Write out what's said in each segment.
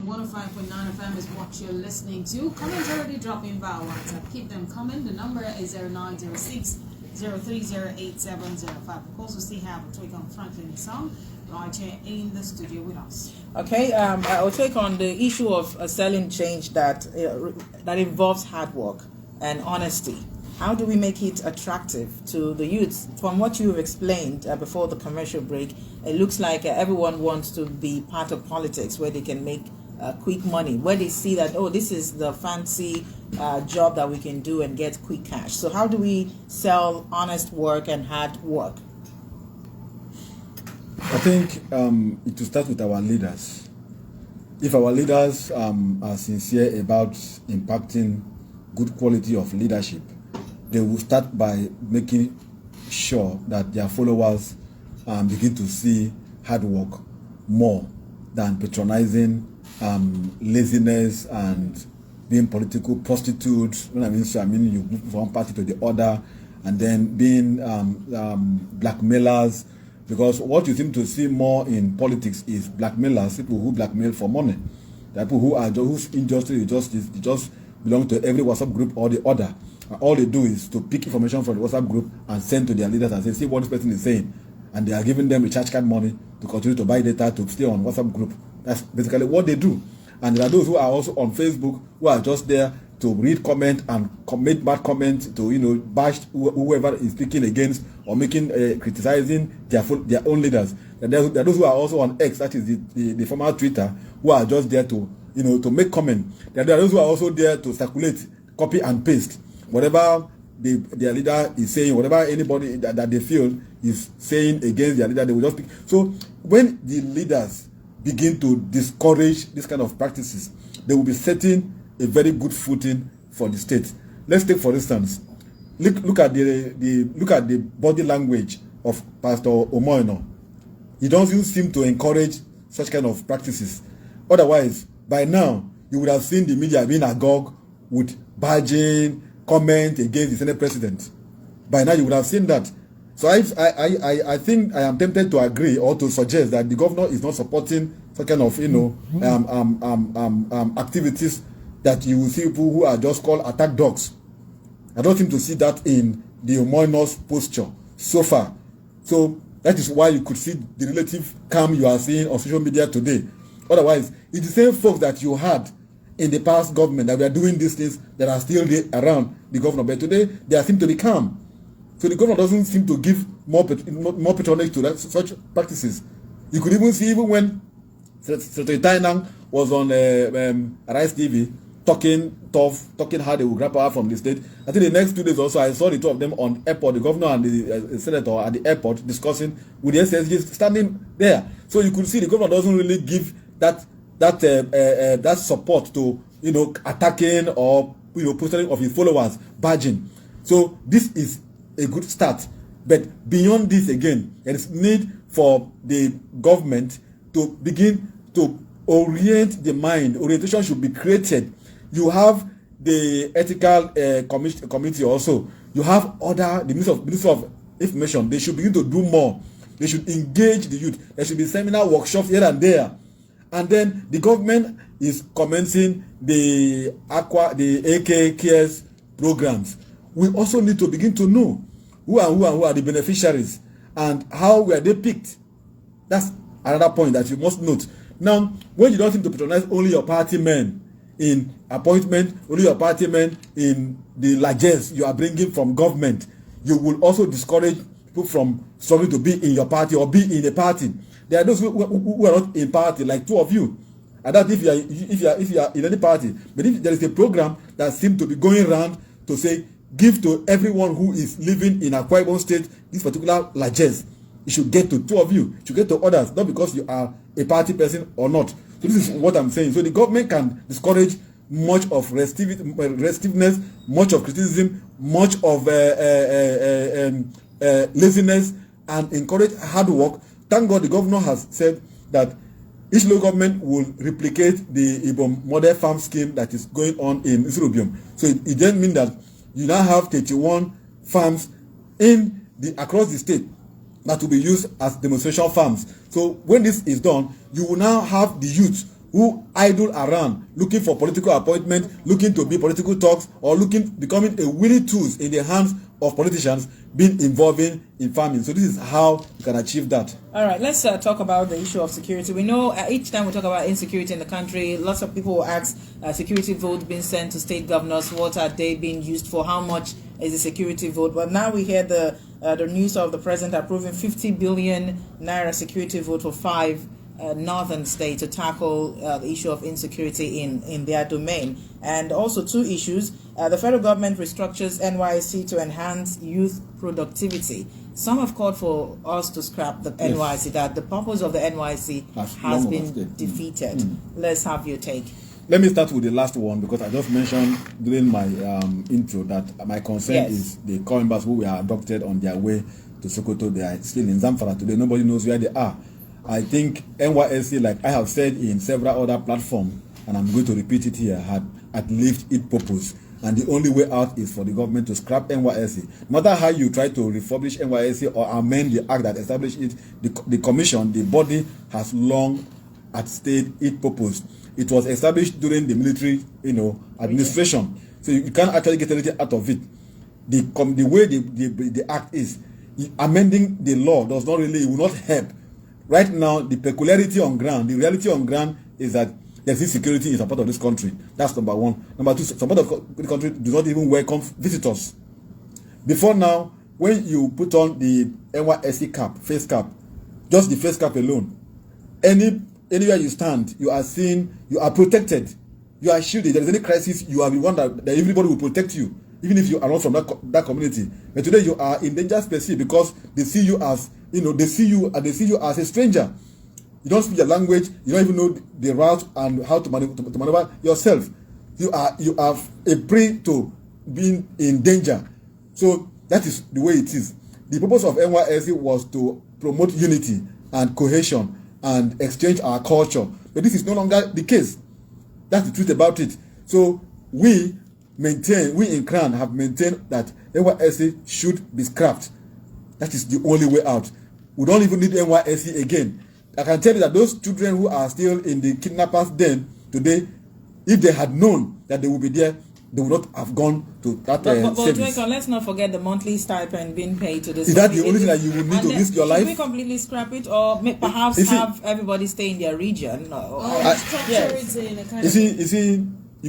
105.9 FM is what you're listening to. Comments already dropping via WhatsApp. Keep them coming. The number is 0906 0308705. Of course, we still have a take on Franklin Song right here in the studio with us. Okay, I'll take on the issue of selling change that involves hard work and honesty. How do we make it attractive to the youth? From what you've explained before the commercial break, it looks like everyone wants to be part of politics where they can make quick money, where they see that, oh, this is the fancy job that we can do and get quick cash. So how do we sell honest work and hard work? I think it will start with our leaders. If our leaders are sincere about impacting good quality of leadership, they will start by making sure that their followers begin to see hard work more than patronizing laziness and being political prostitutes. When I mean so, I mean you move from one party to the other, and then being blackmailers. Because what you seem to see more in politics is blackmailers, people who blackmail for money, people who are whose industry just belong to every WhatsApp group or the other. All they do is to pick information from the WhatsApp group and send to their leaders and say, see what this person is saying. And they are giving them a charge card money to continue to buy data to stay on WhatsApp group. That's basically what they do. And there are those who are also on Facebook who are just there to read comment and make bad comments to bash whoever is speaking against or making criticizing their own leaders. And there are those who are also on X, that is the former Twitter, who are just there to to make comment. There are those who are also there to circulate, copy and paste whatever their leader is saying, whatever anybody that they feel is saying against their leader, they will just speak. So when the leaders begin to discourage this kind of practices, they will be setting a very good footing for the state. Let's take, for instance, look at the body language of Pastor Umo Eno. He doesn't seem to encourage such kind of practices. Otherwise, by now, you would have seen the media being agog with badging, comment against the Senate president. By now, you would have seen that. So I think I am tempted to agree or to suggest that the governor is not supporting such kind of activities that you will see people who are just called attack dogs. I don't seem to see that in the Umo Eno's posture so far. So that is why you could see the relative calm you are seeing on social media today. Otherwise, it's the same folks that you had in the past government that were doing these things that are still there around the governor. But today, they seem to be calm. So the governor doesn't seem to give more patronage to such practices. You could even see, even when Secretary Tainang was on Arise TV talking tough, talking how they will grab power from the state. I think the next 2 days also, I saw the two of them on airport, the governor and the senator at the airport discussing with the SSG standing there. So you could see the governor doesn't really give that support to attacking or posting of his followers, badging. So this is a good start. But beyond this, again, there is need for the government to begin to orient the mind. Orientation should be created. You have the ethical committee also. You have the Minister of Information. They should begin to do more. They should engage the youth. There should be seminar workshops here and there. And then the government is commencing the AK Cares programs. We also need to begin to know who are the beneficiaries and how were they picked. That's another point that you must note. Now, when you don't seem to patronize only your party men in appointment, only your party men in the largesse you are bringing from government, you will also discourage people from struggling to be in your party or be in a party. There are those who are not in party, like two of you. And that if you are in any party, but if there is a program that seems to be going around to say, give to everyone who is living in Akwa Ibom State this particular largesse, it should get to two of you, it should get to others, not because you are a party person or not. So this is what I'm saying. So the government can discourage much of restiveness, much of criticism, much of laziness, and encourage hard work. Thank God the governor has said that each local government will replicate the Ibom model farm scheme that is going on in Isurubium. So it then means that you now have 31 farms across the state that will be used as demonstration farms. So when this is done, you will now have the youth who idle around looking for political appointment, looking to be political talks, or becoming a willing tools in the hands of politicians being involving in farming. So this is how you can achieve that. All right, let's talk about the issue of security. We know each time we talk about insecurity in the country, lots of people will ask, security vote being sent to state governors, what are they being used for? How much is the security vote? But now we hear the news of the president approving 50 billion naira security vote for 5 northern states to tackle the issue of insecurity in their domain. And also 2 issues. The federal government restructures NYSC to enhance youth productivity. Some have called for us to scrap the NYSC, that the purpose of the NYSC has been defeated. Let's have your take. Let me start with the last one, because I just mentioned during my intro that my concern is the core members who were abducted on their way to Sokoto. They are still in Zamfara today. Nobody knows where they are. I think NYSC, like I have said in several other platforms, and I'm going to repeat it here, had lived its purpose. And the only way out is for the government to scrap NYSC. No matter how you try to refurbish NYSC or amend the act that established it, the commission, the body, has long stayed its purpose. It was established during the military, administration. So you can't actually get anything out of it. The way the act is, amending the law does not really, it will not help. Right now, the peculiarity on ground, the reality on ground is that there's insecurity in some part of this country. That's number one. Number two, some part of the country do not even welcome visitors. Before now, when you put on the NYSC cap, face cap, just the face cap alone, anywhere you stand, you are seen, you are protected, you are shielded. If there is any crisis, you are the one that everybody will protect you, even if you are not from that community. But today you are in danger space because they see you as, they see you as a stranger. You don't speak your language. You don't even know the route and how to maneuver yourself. You are a prey to being in danger. So that is the way it is. The purpose of NYSC was to promote unity and cohesion and exchange our culture. But this is no longer the case. That's the truth about it. So we in CRAN have maintained that NYSC should be scrapped. That is the only way out. We don't even need NYSC again. I can tell you that those children who are still in the kidnappers' den today, if they had known that they would be there, they would not have gone to that service. But let's not forget the monthly stipend being paid to this. Is that the only thing that you would need to risk your life? Should we completely scrap it, or perhaps have everybody stay in their region? You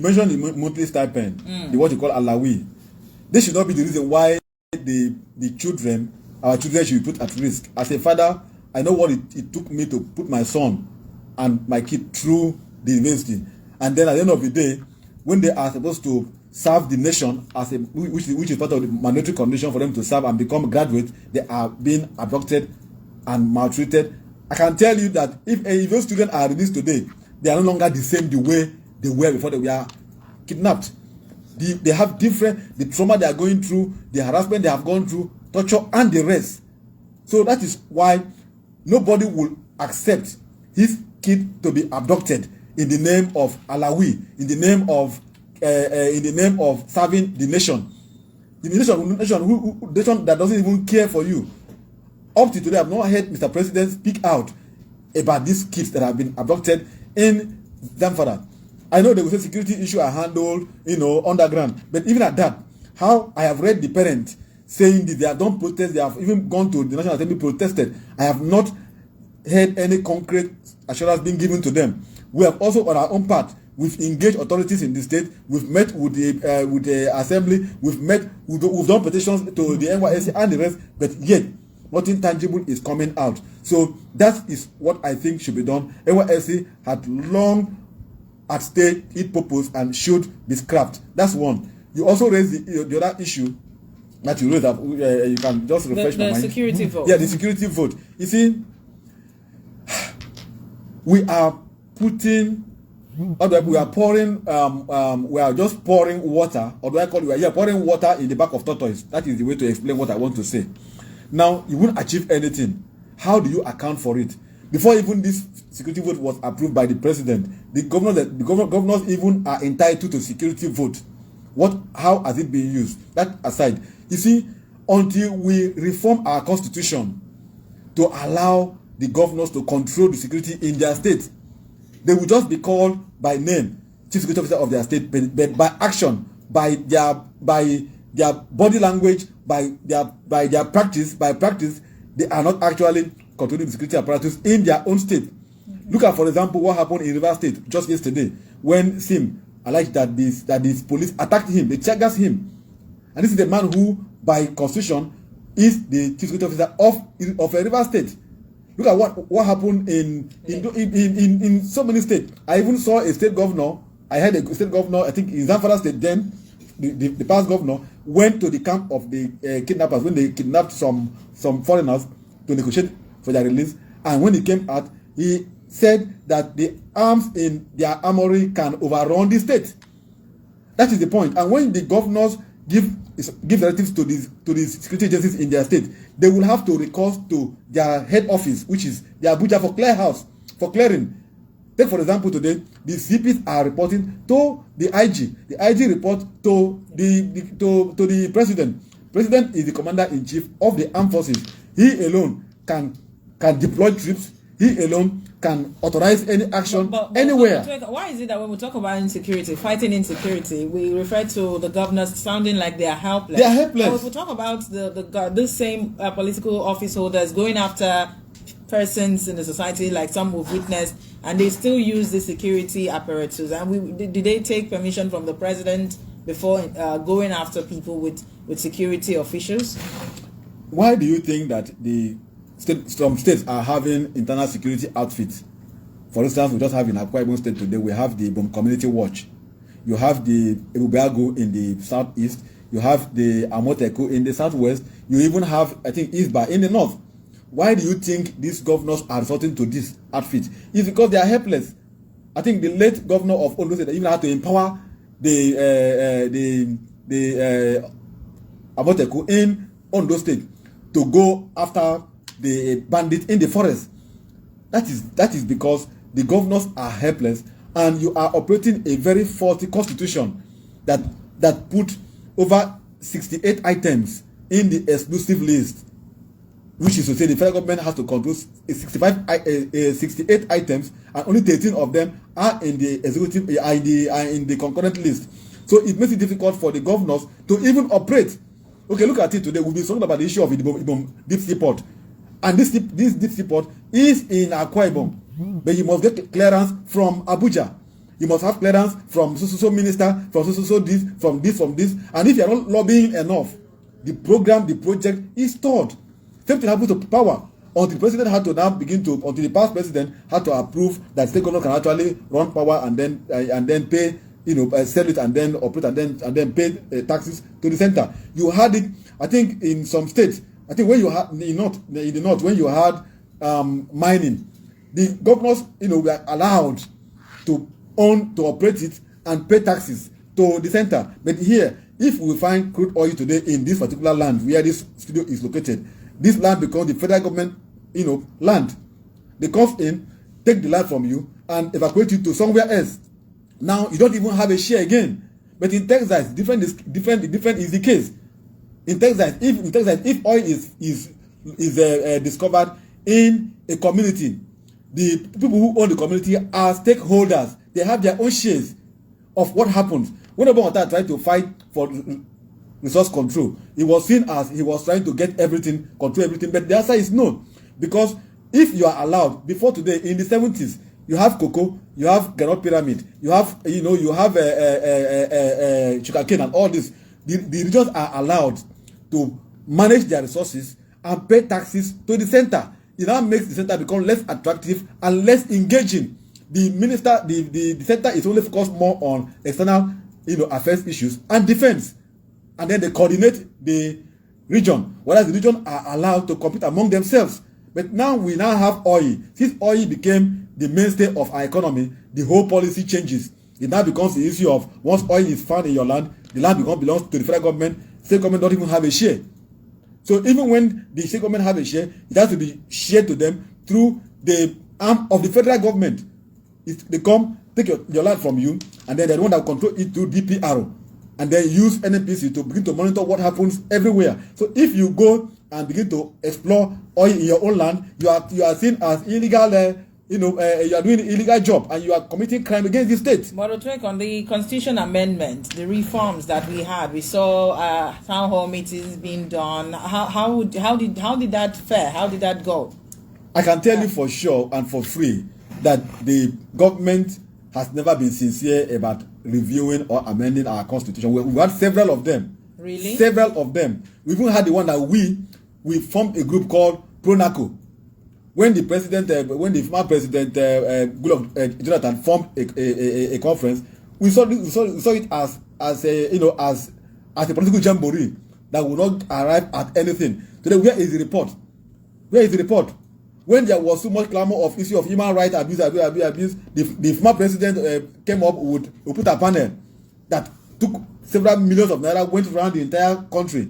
mentioned the monthly stipend, the what you call alawi. This should not be the reason why our children should be put at risk. As a father, I know what it took me to put my son and my kid through the university. And then at the end of the day, when they are supposed to serve the nation, which is part of the mandatory condition for them to serve and become graduates, they are being abducted and maltreated. I can tell you that if those students are released today, they are no longer the same the way they were before they were kidnapped. They have the trauma they are going through, the harassment they have gone through, torture, and the rest. So that is why nobody will accept his kid to be abducted in the name of Alawi, in the name of serving the nation. The nation that doesn't even care for you. Up to today, I've not heard Mr. President speak out about these kids that have been abducted in Zamfara. I know they will say security issues are handled, underground. But even at that, how I have read the parents saying that they have done protests, they have even gone to the National Assembly protested. I have not heard any concrete assurance being given to them. We have also, on our own part, we've engaged authorities in the state. We've met with the assembly. We've done petitions to the NYSC and the rest. But yet, nothing tangible is coming out. So that is what I think should be done. NYSC had long stayed its purpose and should be scrapped. That's one. You also raised the other issue that you raised. You can just refresh my mind. The security vote. Yeah, the security vote. You see, we are just pouring water, or do I call it? Yeah, pouring water in the back of tortoise. That is the way to explain what I want to say. Now, you won't achieve anything. How do you account for it? Before even this security vote was approved by the president, the governors even are entitled to security vote. How has it been used? That aside, you see, until we reform our constitution to allow the governors to control the security in their state, They will just be called by name, chief security officer of their state, but by action, by their body language, by their practice, they are not actually controlling the security apparatus in their own state. Mm-hmm. Look at, for example, what happened in River State just yesterday when Sim alleged that this police attacked him, they tear gassed him, and this is the man who, by constitution, is the chief security officer of a River State. Look at what happened in so many states. I even saw a state governor. I had a state governor, I think in Zamfara State then, the past governor went to the camp of the kidnappers when they kidnapped some foreigners to negotiate for their release. And when he came out, he said that the arms in their armory can overrun the state. That is the point. And when the governors give directives to these security agencies in their state, they will have to recourse to their head office, which is the Abuja for clearing. Take for example today, the CPs are reporting to the IG. The IG report to the president. President is the commander-in-chief of the armed forces. He alone can deploy troops. He alone can authorize any action anywhere. Why is it that when we talk about insecurity, fighting insecurity, we refer to the governors sounding like they are helpless? They are helpless. But if we talk about the same political office holders going after persons in the society, like some we've witnessed, and they still use the security apparatus. And did they take permission from the president before going after people with security officials? Why do you think that some states are having internal security outfits? For instance, we just have in Akwa Ibom State today, we have the Ibom Community Watch. You have the Ebubeago in the southeast. You have the Amoteco in the southwest. You even have, I think, Isba in the north. Why do you think these governors are resorting to this outfit? It's because they are helpless. I think the late governor of Ondo State even had to empower the Amoteco in Ondo State to go after the bandits in the forest. That is because the governors are helpless, and you are operating a very faulty constitution that put over 68 items in the exclusive list, which is to say the federal government has to control 68 items, and only 13 of them are in the executive in the concurrent list. So it makes it difficult for the governors to even operate. Okay, look at it today. We'll be talking about the issue of Ibom deep sea port, and this deep sea port is in Akwa Ibom, but you must get clearance from Abuja. You must have clearance from so minister, from so this, from this, and if you are not lobbying enough, the project is stalled. Same thing happens to power. Until the president had to now until the past president had to approve that state government can actually run power and then pay, sell it and then operate and then pay taxes to the center. You had it, I think, in some states. I think when you had in the north, when you had mining, the governors, were allowed to operate it and pay taxes to the center. But here, if we find crude oil today in this particular land where this studio is located, this land becomes the federal government, land. They come in, take the land from you, and evacuate you to somewhere else. Now you don't even have a share again. But in Texas, different is the case. In Texas, if oil is discovered in a community, the people who own the community are stakeholders. They have their own shares of what happens. When Obama tried to fight for resource control, it was seen as he was trying to get everything, control everything. But the answer is no, because if you are allowed, before today, in the 70s, you have cocoa, you have Granite Pyramid, you have sugarcane and all this. The regions are allowed to manage their resources and pay taxes to the center. It now makes the center become less attractive and less engaging. The center is only focused more on external, affairs issues and defense, and then they coordinate the region, whereas the region are allowed to compete among themselves. But now we have oil. Since oil became the mainstay of our economy, the whole policy changes. It now becomes the issue of once oil is found in your land, the land belongs to the federal government. State government don't even have a share. So even when the state government have a share, it has to be shared to them through the arm of the federal government. They come, take your land from you, and then they're the one that control it through DPR, and then use NNPC to begin to monitor what happens everywhere. So if you go and begin to explore oil in your own land, you are seen as illegal you are doing an illegal job and you are committing crime against the state. But to take on the constitution amendment, the reforms that we had, we saw town hall meetings being done. How did that fare? How did that go? I can tell you for sure and for free that the government has never been sincere about reviewing or amending our constitution. We've had several of them. Really? Several of them. We even had the one that we formed a group called Pronaco. When the former president Goodluck Jonathan formed a conference, we saw it as a political jamboree that would not arrive at anything. Today, where is the report? Where is the report? When there was so much clamor of issue of human rights abuse, the former president came up with put a panel that took several millions of naira, went around the entire country,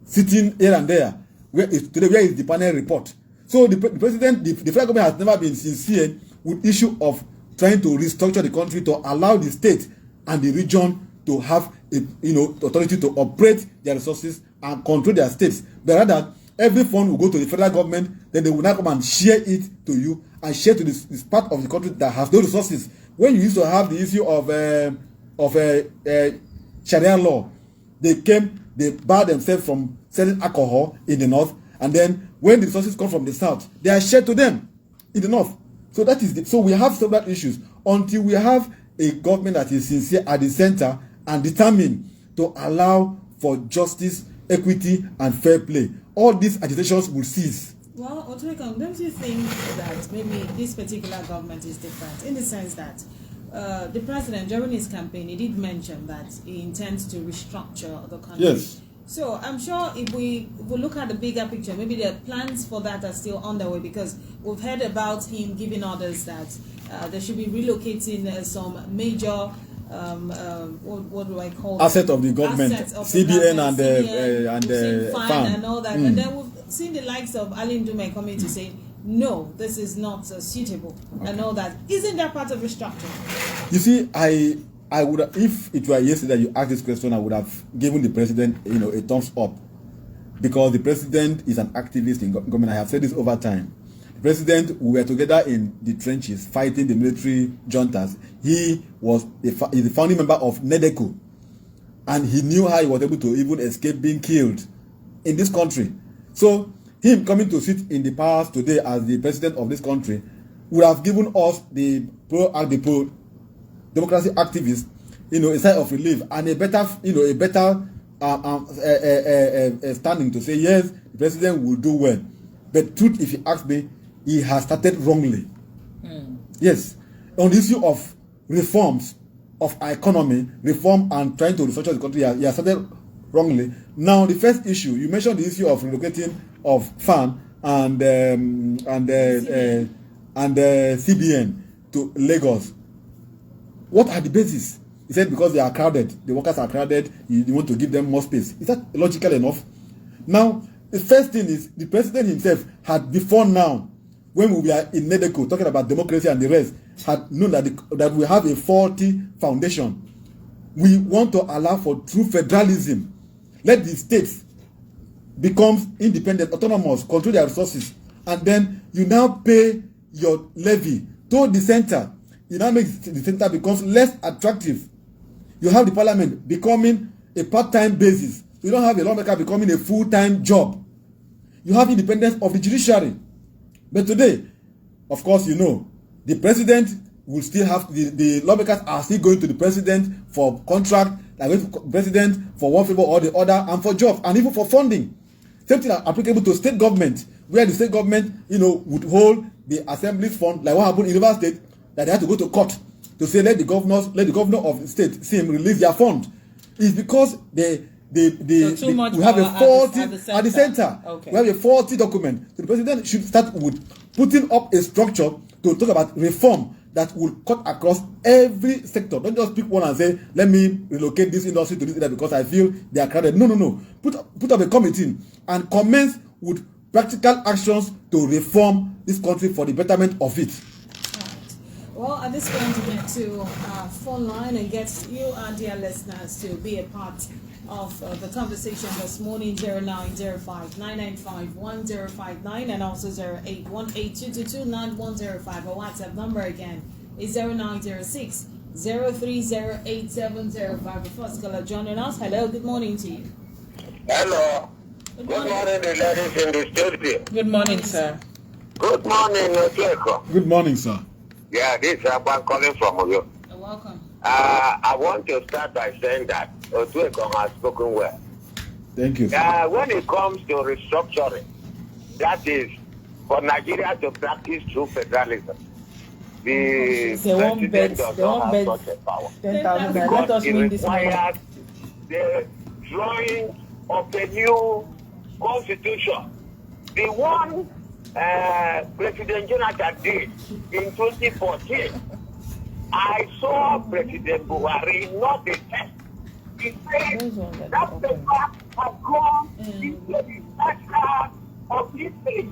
sitting here and there. Where is the panel report? So the president, the federal government has never been sincere with issue of trying to restructure the country to allow the state and the region to have authority to operate their resources and control their states. But rather, every fund will go to the federal government, then they will now come and share it to you and share to this part of the country that has no resources. When you used to have the issue of Sharia law, they barred themselves from selling alcohol in the north, and then when the resources come from the south, they are shared to them in the north. So so we have several issues until we have a government that is sincere at the center and determined to allow for justice, equity, and fair play. All these agitations will cease. Well, Otoekon, don't you think that maybe this particular government is different in the sense that the president, during his campaign, he did mention that he intends to restructure the country. Yes. So I'm sure if we look at the bigger picture, maybe the plans for that are still underway, because we've heard about him giving orders that they should be relocating some major what do I call asset of the government, CBN and FAN and all that. And then we've seen the likes of Alin Dume coming to say, no, this is not suitable, and all that. Isn't that part of restructuring? You see, I would have, if it were yesterday you asked this question, I would have given the president, a thumbs up, because the president is an activist in government. I have said this over time. The president, we were together in the trenches fighting the military juntas. He was the founding member of NEDECO, and he knew how he was able to even escape being killed in this country. So him coming to sit in the powers today as the president of this country would have given us the pro democracy activists, a sign of relief and a better standing to say yes, the president will do well. But truth, if you ask me, he has started wrongly. Yes, on the issue of reforms of our economy, reform and trying to restructure the country, he has started wrongly. Now, the first issue you mentioned, the issue of relocating of FAN and CBN to Lagos. What are the basis? He said because they are crowded, the workers are crowded, you want to give them more space. Is that logical enough? Now, the first thing is the president himself had before now, when we are in NEDECO talking about democracy and the rest, had known that we have a faulty foundation. We want to allow for true federalism. Let the states become independent, autonomous, control their resources, and then you now pay your levy to the center. It now makes the center becomes less attractive. You have the parliament becoming a part-time basis. You don't have a lawmaker becoming a full-time job. You have independence of the judiciary. But today, of course, the president will still have the lawmakers are still going to the president for contract, like going to the president for one favor or the other, and for jobs, and even for funding. Same thing applicable to state government, where the state government, would hold the assembly's fund, like what happened in River State, that they had to go to court to say let the governor of the state see him release their fund. It's because we have a faulty at the center. Okay. We have a faulty document. So the president should start with putting up a structure to talk about reform that will cut across every sector. Don't just pick one and say, let me relocate this industry to this area because I feel they are crowded. No. Put up a committee and commence with practical actions to reform this country for the betterment of it. Well, at this point, we get to phone line and get you and dear listeners to be a part of the conversation this morning. 0905-995-1059 and also 0818-222-9105. Our WhatsApp number again is 0906-030-8705. The first caller joining us. Hello, good morning to you. Hello. Good morning, the ladies in the studio. Good morning, sir. Good morning, Otueko. Good morning, sir. Yeah, this is Abba calling from Oyo. You're welcome. I want to start by saying that Otueko has spoken well. Thank you, sir. When it comes to restructuring, that is for Nigeria to practice true federalism. The president does not have such a power. 10,000. Let Because us it win this morning. requires the drawing of a new constitution. The one President Jonathan did in 2014. I saw President Buhari not the test. He said that the fact has gone into the center of history.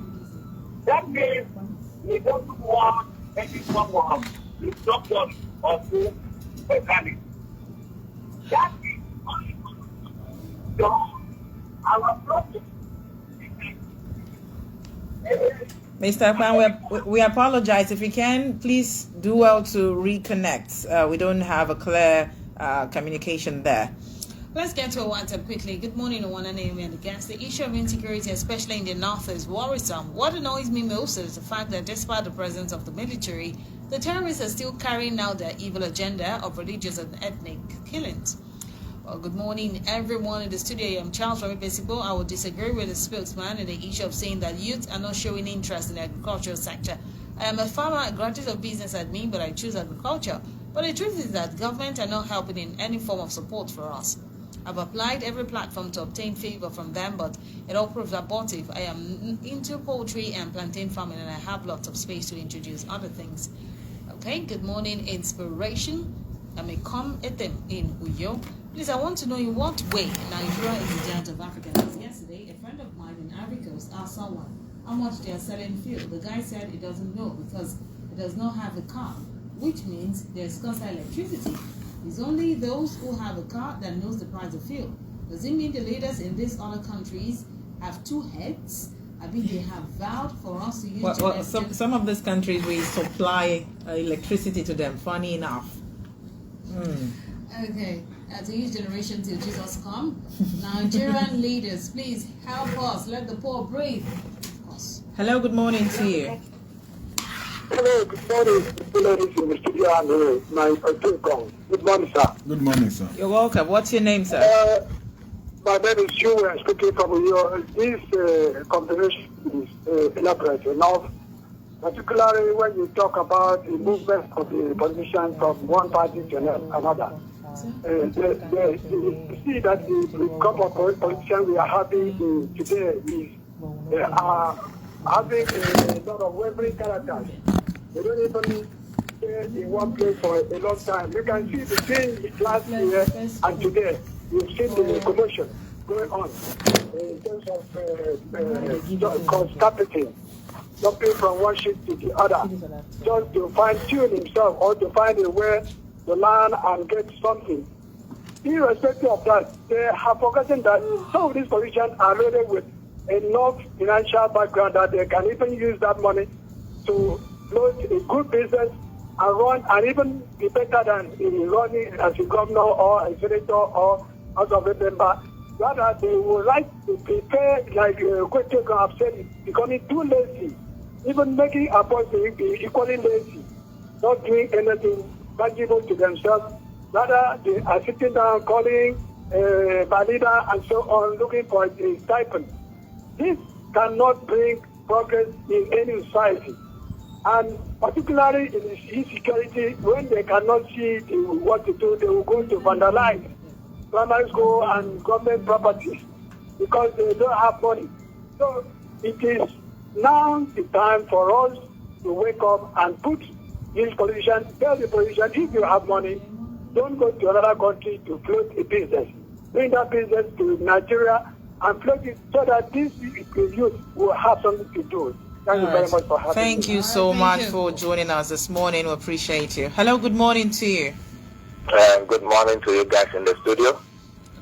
That means we don't want any form of restructuring of the federalism. That is so our problem. Mr. Kwan, we apologize. If you can, please do well to reconnect. We don't have a clear communication there. Let's get to a WhatsApp quickly. Good morning, one and Amy and the guests. The issue of insecurity, especially in the north, is worrisome. What annoys me most is the fact that despite the presence of the military, the terrorists are still carrying out their evil agenda of religious and ethnic killings. Well, good morning, everyone in the studio. I'm Charles Ramipesipo. I would disagree with the spokesman in the issue of saying that youth are not showing interest in the agricultural sector. I am a farmer, a graduate of business admin, but I choose agriculture. But the truth is that government are not helping in any form of support for us. I've applied every platform to obtain favor from them, but it all proves abortive. I am into poultry and plantain farming, and I have lots of space to introduce other things. Okay, good morning, inspiration. I may come at them in Uyo. Please, I want to know in what way Nigeria is the giant of Africa. Because yesterday, a friend of mine in Ivory Coast asked someone how much they are selling fuel. The guy said he doesn't know because he does not have a car, which means there's scarce electricity. It's only those who have a car that knows the price of fuel. Does it mean the leaders in these other countries have two heads? I mean, they have vowed for us to use... Well, some of these countries, we supply electricity to them, funny enough. Okay, to use generation till Jesus come. Nigerian leaders, please help us. Let the poor breathe. Of course. Hello, good morning to you. Hello, good morning, ladies in the studio and my Otueko. Good morning, sir. Good morning, sir. You're welcome. What's your name, sir? My name is Shu. I'm speaking from your. This conversation is elaborate enough, particularly when you talk about the movement of the politicians from one party to another. You see that the group of politicians we are having today is having a lot of wavering characters. They don't even stay in one place for a long time. You can see the change last year and today. You've seen the commotion going on in terms of constantly jumping from one ship to the other, just to fine-tune himself or to find a way to learn and get something. Irrespective of that, they have forgotten that some of these positions are loaded with enough financial background that they can even use that money to load a good business and run and even be better than running as a governor or a senator or House of a member. Rather, they would like to prepare, like Kweteko have said, becoming too lazy, even making a point to be equally lazy, not doing anything tangible to themselves. Rather, they are sitting down calling my leader and so on, looking for a stipend. This cannot bring progress in any society. And particularly in insecurity, when they cannot see what to do, they will go to vandalize primary school and government properties because they don't have money. So it is now the time for us to wake up and put this position, tell the position, if you have money, don't go to another country to float a business. Bring that business to Nigeria and float it so that this youth will have something to do. Thank you very much for having me. Thank you so much you. for joining us this morning. We appreciate you. Hello, good morning to you. Good morning to you guys in the studio.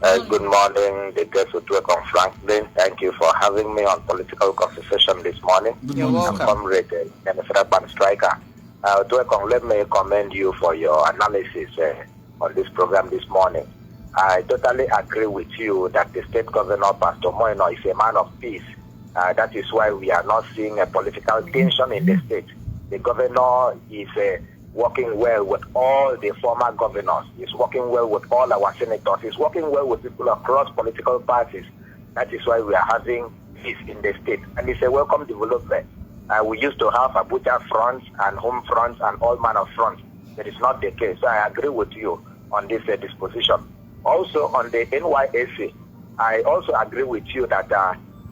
Good morning, the guests who work on Franklin. Thank you for having me on Political Conversation this morning. You're welcome. I'm Comrade and the Federal Bank Striker. Let me commend you for your analysis on this program this morning. I totally agree with you that the state governor, Pastor Umo Eno, is a man of peace. That is why we are not seeing a political tension in the state. The governor is working well with all the former governors. He's working well with all our senators. He's working well with people across political parties. That is why we are having peace in the state. And it's a welcome development. We used to have Abuja fronts and home fronts and all manner of fronts. That is not the case. So I agree with you on this disposition. Also on the NYSC, I also agree with you that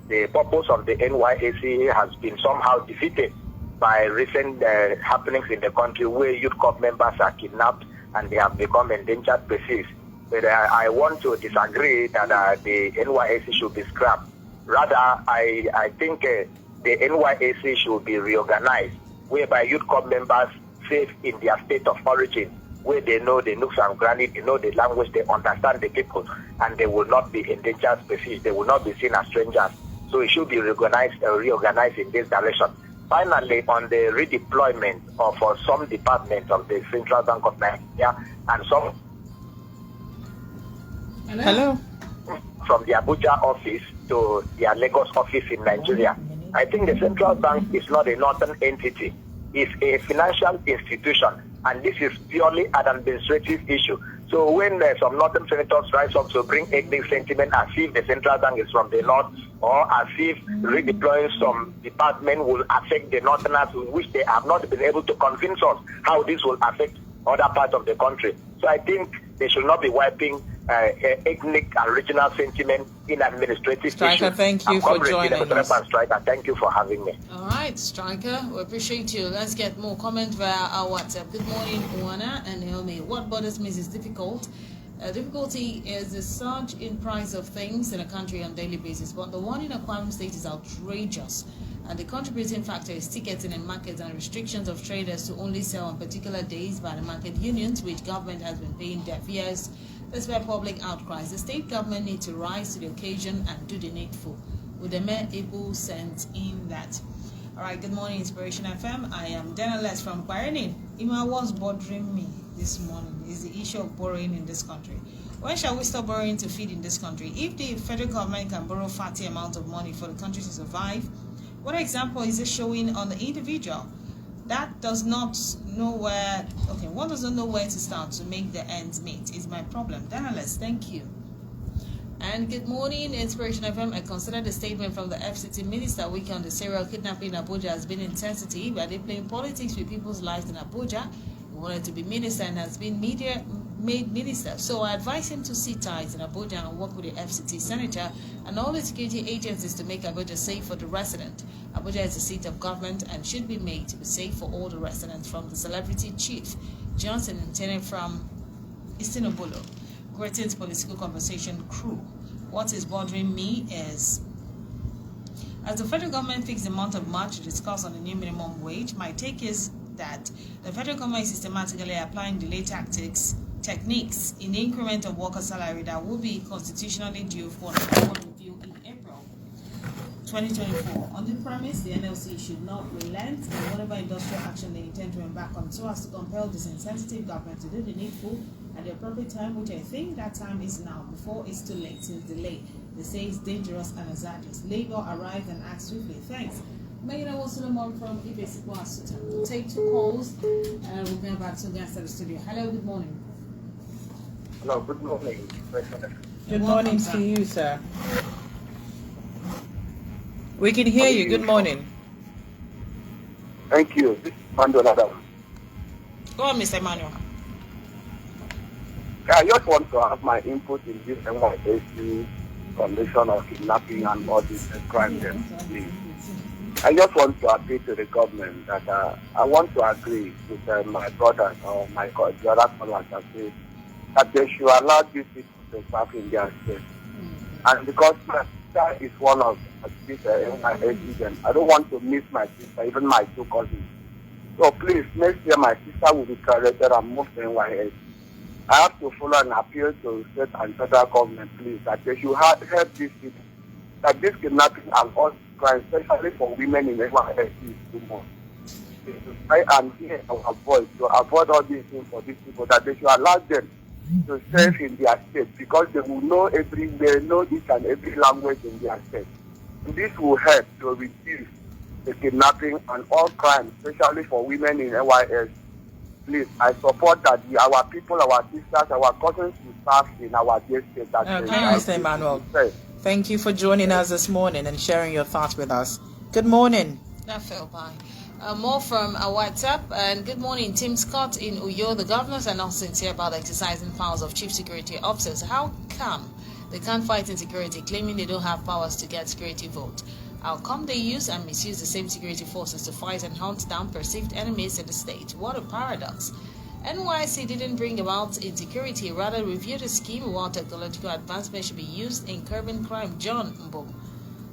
the purpose of the NYSC has been somehow defeated by recent happenings in the country where youth corps members are kidnapped and they have become endangered species. But I want to disagree that the NYSC should be scrapped. Rather, I think the NYSC should be reorganized, whereby youth corps members safe in their state of origin, where they know the nooks and crannies, they know the language, they understand the people, and they will not be endangered species. They will not be seen as strangers. So it should be reorganized in this direction. Finally, on the redeployment of some departments of the Central Bank of Nigeria and some Hello. from the Abuja office to their Lagos office in Nigeria, I think the Central Bank is not a northern entity. It's a financial institution, and this is purely an administrative issue. So when some northern senators rise up to bring ethnic sentiment as if the Central Bank is from the north, or as if redeploying some department will affect the northerners, which they have not been able to convince us how this will affect other parts of the country. So I think they should not be wiping ethnic and regional sentiment in administrative Striker, issues. thank you for joining us. Striker, thank you for having me. All right, Striker, we appreciate you. Let's get more comments via our WhatsApp. Good morning, Uwana and Naomi. What bothers me is difficult. Difficulty is the surge in price of things in a country on a daily basis, but the one in Akwa State is outrageous. And the contributing factor is ticketing in markets and restrictions of traders to only sell on particular days by the market unions, which government has been paying deaf ears. Despite public outcries, the state government needs to rise to the occasion and do the needful. With the mayor able sent in that. All right, good morning, Inspiration FM. I am Dana Les from Kwarenin. What's bothering me this morning is the issue of borrowing in this country. When shall we stop borrowing to feed in this country? If the federal government can borrow fatty amounts of money for the country to survive, what example is it showing on the individual? That does not know where, one doesn't know where to start to make the ends meet is my problem. Dana Les, thank you. And good morning, Inspiration FM. I consider the statement from the FCT Minister Wiki on the serial kidnapping in Abuja has been insensitive. Are they playing politics with people's lives in Abuja? He wanted to be minister and has been made minister. So I advise him to sit tight in Abuja and work with the FCT senator and all the security agencies to make Abuja safe for the resident. Abuja is the seat of government and should be made to be safe for all the residents, from the celebrity chief Johnson and Tenant from Istinobolo. Greetings, Political Conversation crew. What is bothering me is, as the federal government fixed the month of March to discuss on the new minimum wage, my take is that the federal government is systematically applying delay techniques in the increment of worker salary that will be constitutionally due for the forward review in April 2024. On the premise, the NLC should not relent in whatever industrial action they intend to embark on, so as to compel this insensitive government to do the needful at the appropriate time, which I think that time is now, before it's too late. Since delay, they say, it's dangerous and hazardous. Labor arrived and acts swiftly. Thanks. Mayina Solomon from Ibesikwa Asuta. We'll take two calls and we'll get back to the guests at the studio. Hello, good morning. Hello, good morning. Good morning to you, sir. We can hear you. Good morning. Thank you. This is Manuel Adam. Go on, Mr. Emmanuel. I just want to have my input in this NYSC condition of kidnapping and all these crimes. I just want to appeal to the government that I want to agree with my brothers or the other callers that they should allow these people to back in their state. And because sister is one of these agents. I don't want to miss my sister, even my 2 cousins. So please, next year my sister will be graduated and moved to NYS. I have to follow an appeal to state and federal government, please, that they should help these people. That this kidnapping and all crimes, especially for women in NYS, is too much. They should try and hear our voice to avoid all these things for these people, that they should allow them to serve in their state, because they will know everywhere, know each and every language in their state. And this will help to reduce the kidnapping and all crimes, especially for women in NYS. Please, I support that our people, our sisters, our cousins will serve in our dear state. Okay, Mr. Emmanuel. Thank you for joining us this morning and sharing your thoughts with us. Good morning. That fell by. More from our WhatsApp. And good morning, Tim Scott in Uyo. The governors are not sincere about exercising powers of chief security officers. How come they can't fight insecurity, claiming they don't have powers to get security vote? How come they use and misuse the same security forces to fight and hunt down perceived enemies in the state? What a paradox. NYC didn't bring about insecurity, rather reviewed a scheme while technological advancement should be used in curbing crime. John Mbo.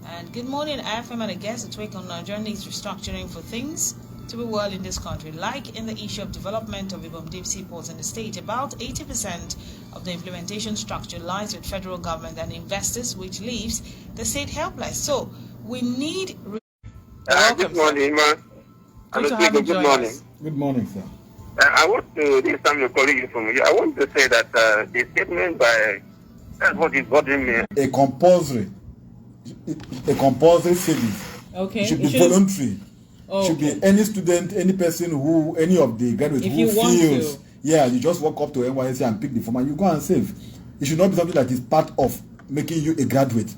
And good morning, IFM and a guest to take on Nigeria needs restructuring for things to be well in this country. Like in the issue of development of Ibom deep seaports in the state, about 80% of the implementation structure lies with federal government and investors, which leaves the state helpless. So we need... Good morning, ma. Good morning. Good morning, sir. I want to, this time you're calling you from here, I want to say that the statement by, that's what is bothering me. A compulsory service. Okay. It should be voluntary. Oh, should be any student, any person who, any of the graduates who feels, you just walk up to NYSC and pick the form and you go and save. It should not be something that is part of making you a graduate.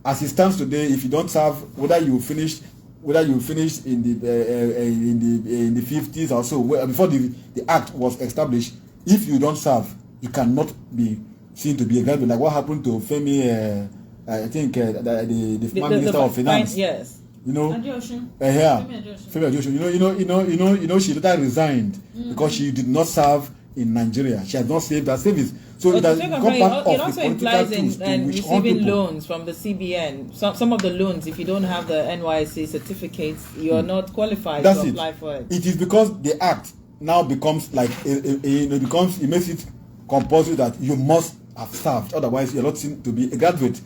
As it stands today, if you don't serve, whether you finished in the 50s or so, before the act was established, if you don't serve, you cannot be seen to be a graduate. Like what happened to Femi, I think the Minister of Finance. Yes. You know, Femi Adiosun. You know, she later resigned because she did not serve in Nigeria. She has not saved her service. So it has become part of it also implies in receiving loans from the CBN. Some of the loans, if you don't have the NYSC certificates, you are not qualified to apply for it. It is because the act now becomes like it makes it compulsory that you must have served, otherwise you're not seen to be a graduate.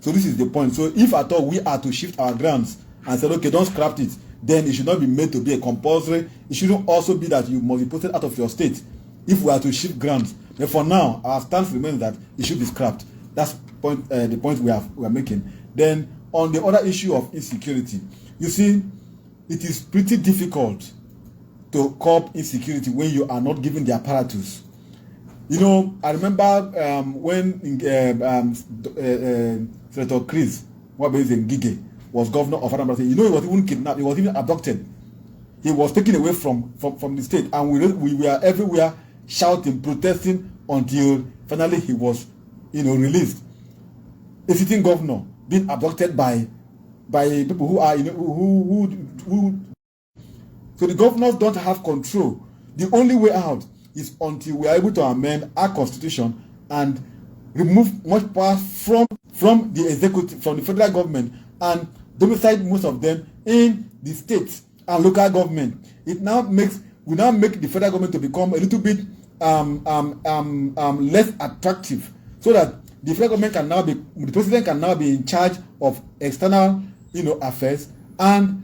So this is the point. So if at all we are to shift our grants and say, okay, don't scrap it, then it should not be made to be a compulsory. It shouldn't also be that you must be posted out of your state if we are to shift grants. But for now, our stance remains that it should be scrapped. That's the point we are making. Then on the other issue of insecurity, you see, it is pretty difficult to curb insecurity when you are not given the apparatus. You know, I remember when Senator Chris Ngige was governor of Anambra State. You know, he was even kidnapped. He was even abducted. He was taken away from the state, and we were everywhere shouting, protesting until finally he was, released. A sitting governor being abducted by people who are, who. So the governors don't have control. The only way out is until we are able to amend our constitution and remove much power from the executive, from the federal government, and domicile most of them in the states and local government. It now make the federal government to become a little bit less attractive, so that the federal government the president can now be in charge of external, affairs and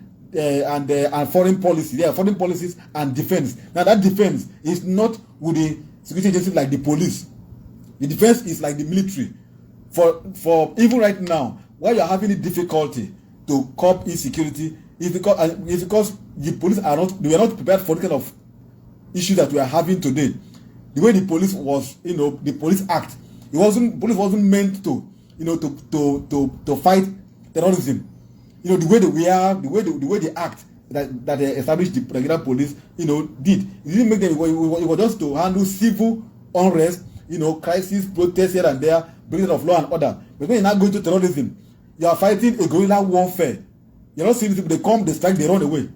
foreign policy. There are foreign policies and defense. Now that defense is not with the security agencies like the police. The defense is like the military. For even right now, why you are having a difficulty to curb insecurity is because the police were not prepared for the kind of issue that we are having today. The way the police was, the police act, police wasn't meant to, to fight terrorism. The way they act, that they established the regular police, did. It didn't make them. It was just to handle civil unrest, crisis, protests here and there, bringing of law and order. But when you're not going to terrorism, you are fighting a guerrilla warfare. You're not seeing people. They come, they strike, they run away.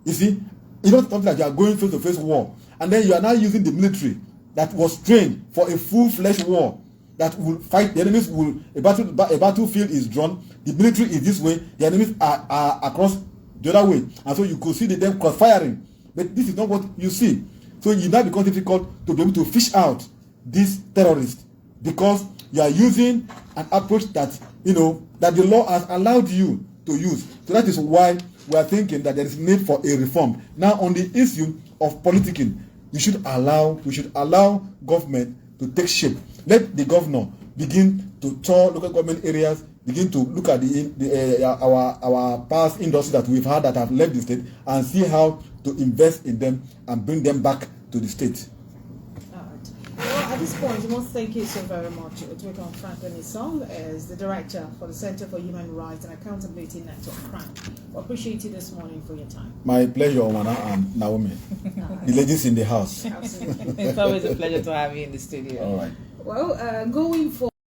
You see, it's not something that you are going face-to-face war, and then you are now using the military that was trained for a full-fledged war. that will fight. The enemies will, a battlefield is drawn, the military is this way, the enemies are across the other way. And so you could see them cross-firing. But this is not what you see. So it now becomes difficult to be able to fish out these terrorists because you are using an approach that, that the law has allowed you to use. So that is why we are thinking that there is need for a reform. Now, on the issue of politicking, we should allow government to take shape. Let the governor begin to tour local government areas, begin to look at our past industries that we've had that have left the state and see how to invest in them and bring them back to the state. All right. Well, at this point, we want to thank you so very much. Otwekon Franklin Isong is the Director for the Center for Human Rights and Accountability Network, CRAN. We appreciate you this morning for your time. My pleasure, Omana and Naomi. The ladies in the house. Absolutely. It's always a pleasure to have you in the studio. All right. Well, going forward.